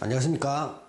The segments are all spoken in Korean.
안녕하십니까.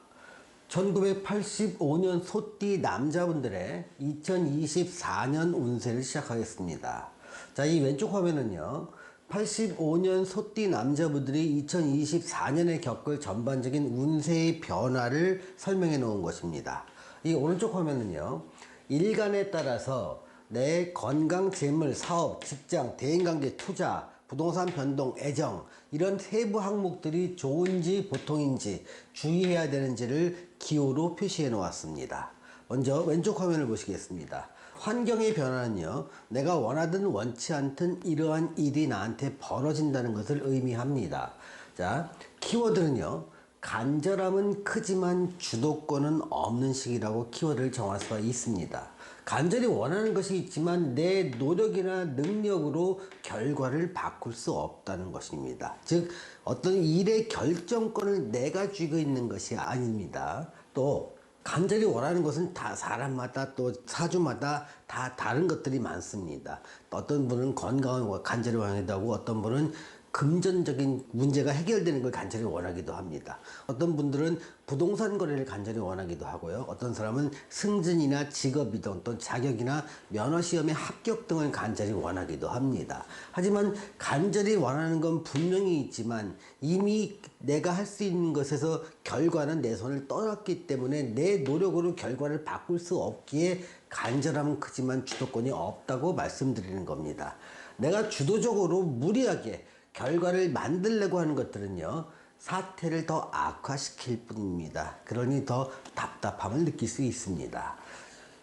1985년 소띠 남자분들의 2024년 운세를 시작하겠습니다. 자, 이 왼쪽 화면은요, 85년 소띠 남자분들이 2024년에 겪을 전반적인 운세의 변화를 설명해 놓은 것입니다. 이 오른쪽 화면은요, 일간에 따라서 내 건강, 재물, 사업, 직장, 대인관계, 투자, 부동산 변동, 애정, 이런 세부 항목들이 좋은지 보통인지 주의해야 되는지를 기호로 표시해 놓았습니다. 먼저 왼쪽 화면을 보시겠습니다. 환경의 변화는요, 내가 원하든 원치 않든 이러한 일이 나한테 벌어진다는 것을 의미합니다. 자, 키워드는요, 간절함은 크지만 주도권은 없는 시기라고 키워드를 정할 수가 있습니다. 간절히 원하는 것이 있지만 내 노력이나 능력으로 결과를 바꿀 수 없다는 것입니다. 즉, 어떤 일의 결정권을 내가 쥐고 있는 것이 아닙니다. 또 간절히 원하는 것은 다 사람마다 또 사주마다 다 다른 것들이 많습니다. 어떤 분은 건강을 간절히 원하기도 하고, 어떤 분은 금전적인 문제가 해결되는 걸 간절히 원하기도 합니다. 어떤 분들은 부동산 거래를 간절히 원하기도 하고요. 어떤 사람은 승진이나 직업이든 또 자격이나 면허시험의 합격 등을 간절히 원하기도 합니다. 하지만 간절히 원하는 건 분명히 있지만 이미 내가 할 수 있는 것에서 결과는 내 손을 떠났기 때문에 내 노력으로 결과를 바꿀 수 없기에 간절함은 크지만 주도권이 없다고 말씀드리는 겁니다. 내가 주도적으로 무리하게 결과를 만들려고 하는 것들은요, 사태를 더 악화시킬 뿐입니다. 그러니 더 답답함을 느낄 수 있습니다.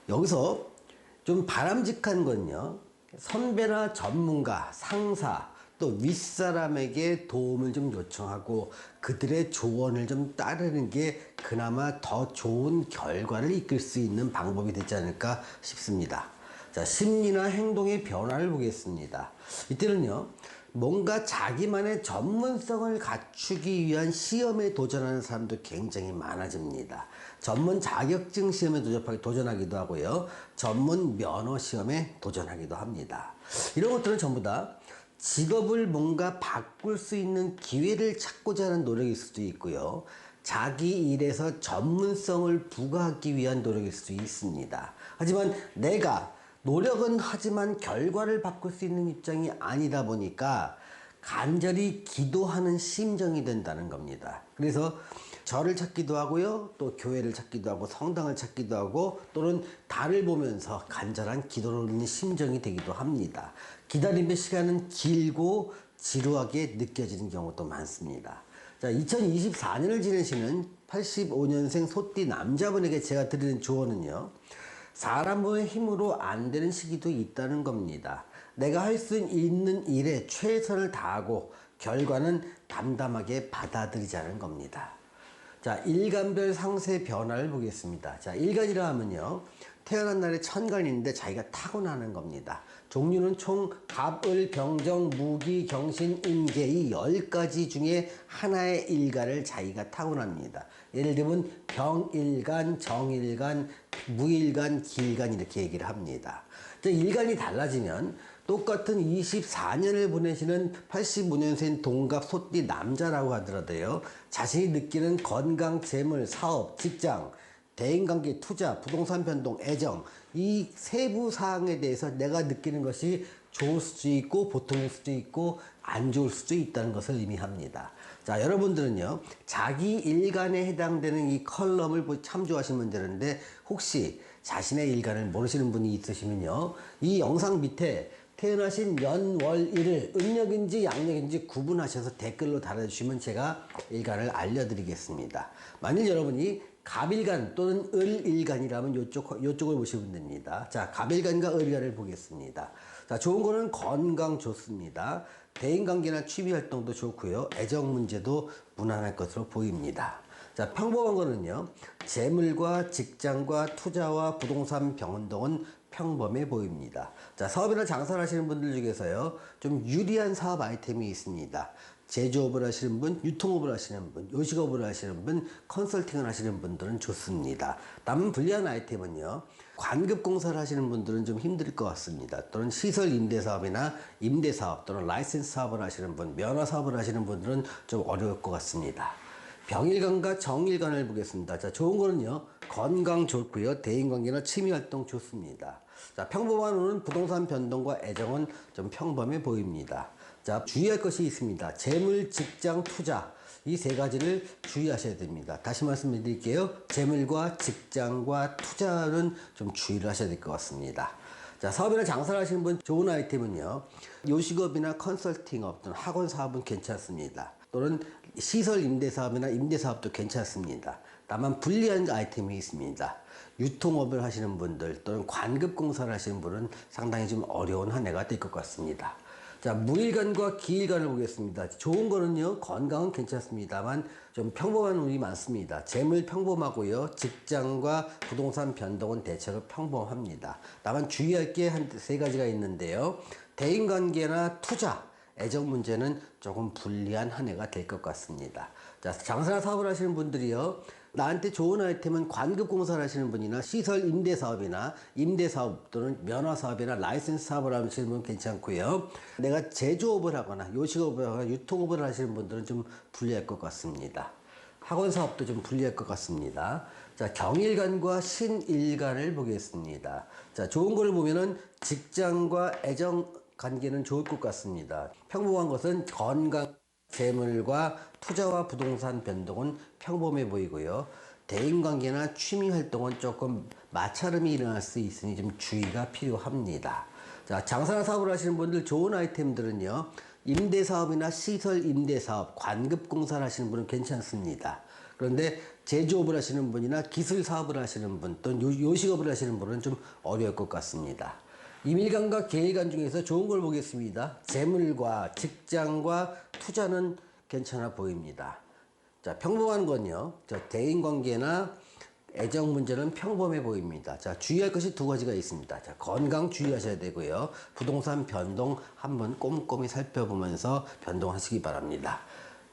여기서 좀 바람직한 건요, 선배나 전문가, 상사, 또 윗사람에게 도움을 좀 요청하고 그들의 조언을 좀 따르는 게 그나마 더 좋은 결과를 이끌 수 있는 방법이 되지 않을까 싶습니다. 자, 심리나 행동의 변화를 보겠습니다. 이때는요, 뭔가 자기만의 전문성을 갖추기 위한 시험에 도전하는 사람도 굉장히 많아집니다. 전문 자격증 시험에 도전하기도 하고요, 전문 면허 시험에 도전하기도 합니다. 이런 것들은 전부 다 직업을 뭔가 바꿀 수 있는 기회를 찾고자 하는 노력일 수도 있고요, 자기 일에서 전문성을 부과하기 위한 노력일 수도 있습니다. 하지만 내가 노력은 하지만 결과를 바꿀 수 있는 입장이 아니다 보니까 간절히 기도하는 심정이 된다는 겁니다. 그래서 절을 찾기도 하고요, 또 교회를 찾기도 하고 성당을 찾기도 하고, 또는 달을 보면서 간절한 기도를 올리는 심정이 되기도 합니다. 기다림의 시간은 길고 지루하게 느껴지는 경우도 많습니다. 자, 2024년을 지내시는 85년생 소띠 남자분에게 제가 드리는 조언은요, 사람의 힘으로 안 되는 시기도 있다는 겁니다. 내가 할 수 있는 일에 최선을 다하고 결과는 담담하게 받아들이자는 겁니다. 자, 일간별 상세 변화를 보겠습니다. 자, 일간이라 하면요, 태어난 날에 천간인데 자기가 타고나는 겁니다. 종류는 총 갑, 을, 병정, 무기, 경신, 임계, 이 10가지 중에 하나의 일간을 자기가 타고납니다. 예를 들면 병일간, 정일간, 무일간, 기일간 이렇게 얘기를 합니다. 일간이 달라지면 똑같은 24년을 보내시는 85년생 동갑 소띠 남자라고 하더라도요, 자신이 느끼는 건강, 재물, 사업, 직장, 대인관계, 투자, 부동산 변동, 애정, 이 세부 사항에 대해서 내가 느끼는 것이 좋을 수도 있고 보통일 수도 있고 안 좋을 수도 있다는 것을 의미합니다. 자, 여러분들은요, 자기 일간에 해당되는 이 컬럼을 참조하시면 되는데, 혹시 자신의 일간을 모르시는 분이 있으시면요, 이 영상 밑에 태어나신 년, 월, 일을 음력인지 양력인지 구분하셔서 댓글로 달아주시면 제가 일간을 알려드리겠습니다. 만일 여러분이 갑일간 또는 을일간이라면 요쪽을 보시면 됩니다. 자, 갑일간과 을일간을 보겠습니다. 자, 좋은 거는 건강 좋습니다. 대인관계나 취미활동도 좋고요, 애정 문제도 무난할 것으로 보입니다. 자, 평범한 거는요, 재물과 직장과 투자와 부동산 변동은 평범해 보입니다. 자, 사업이나 장사를 하시는 분들 중에서요, 좀 유리한 사업 아이템이 있습니다. 제조업을 하시는 분, 유통업을 하시는 분, 요식업을 하시는 분, 컨설팅을 하시는 분들은 좋습니다. 다만 불리한 아이템은요, 관급공사를 하시는 분들은 좀 힘들 것 같습니다. 또는 시설 임대사업이나 임대사업 또는 라이센스 사업을 하시는 분, 면허사업을 하시는 분들은 좀 어려울 것 같습니다. 병일간과 정일간을 보겠습니다. 자, 좋은 거는요, 건강 좋고요, 대인관계나 취미활동 좋습니다. 자, 평범한 운은 부동산 변동과 애정은 좀 평범해 보입니다. 자, 주의할 것이 있습니다. 재물, 직장, 투자. 이 세 가지를 주의하셔야 됩니다. 다시 말씀드릴게요. 재물과 직장과 투자는 좀 주의를 하셔야 될 것 같습니다. 자, 사업이나 장사를 하시는 분 좋은 아이템은요, 요식업이나 컨설팅업 또는 학원 사업은 괜찮습니다. 또는 시설 임대 사업이나 임대 사업도 괜찮습니다. 다만 불리한 아이템이 있습니다. 유통업을 하시는 분들 또는 관급 공사를 하시는 분은 상당히 좀 어려운 한 해가 될 것 같습니다. 자, 무일간과 기일간을 보겠습니다. 좋은 거는요, 건강은 괜찮습니다만 좀 평범한 운이 많습니다. 재물 평범하고요, 직장과 부동산 변동은 대체로 평범합니다. 다만 주의할 게 한 세 가지가 있는데요. 대인관계나 투자, 애정 문제는 조금 불리한 한 해가 될 것 같습니다. 자, 장사나 사업을 하시는 분들이요, 나한테 좋은 아이템은 관급 공사를 하시는 분이나 시설 임대 사업이나 임대 사업 또는 면허 사업이나 라이센스 사업을 하시는 분은 괜찮고요. 내가 제조업을 하거나 요식업을 하거나 유통업을 하시는 분들은 좀 불리할 것 같습니다. 학원 사업도 좀 불리할 것 같습니다. 자, 경일간과 신일간을 보겠습니다. 자, 좋은 걸 보면은 직장과 애정 관계는 좋을 것 같습니다. 평범한 것은 건강, 재물과 투자와 부동산 변동은 평범해 보이고요. 대인관계나 취미 활동은 조금 마찰음이 일어날 수 있으니 좀 주의가 필요합니다. 자, 장사나 사업을 하시는 분들 좋은 아이템들은요, 임대사업이나 시설 임대사업, 관급공사를 하시는 분은 괜찮습니다. 그런데 제조업을 하시는 분이나 기술 사업을 하시는 분, 또는 요식업을 하시는 분은 좀 어려울 것 같습니다. 임일간과 계일간 중에서 좋은 걸 보겠습니다. 재물과 직장과 투자는 괜찮아 보입니다. 자, 평범한 건요, 대인관계나 애정 문제는 평범해 보입니다. 자, 주의할 것이 두 가지가 있습니다. 자, 건강 주의하셔야 되고요. 부동산 변동 한번 꼼꼼히 살펴보면서 변동하시기 바랍니다.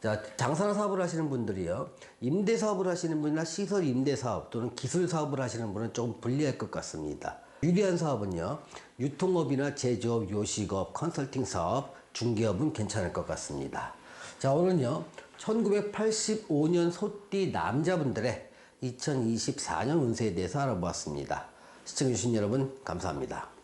자, 장사나 사업을 하시는 분들이요, 임대 사업을 하시는 분이나 시설 임대 사업 또는 기술 사업을 하시는 분은 조금 불리할 것 같습니다. 유리한 사업은요, 유통업이나 제조업, 요식업, 컨설팅 사업, 중개업은 괜찮을 것 같습니다. 자, 오늘은요, 1985년 소띠 남자분들의 2024년 운세에 대해서 알아보았습니다. 시청해주신 여러분 감사합니다.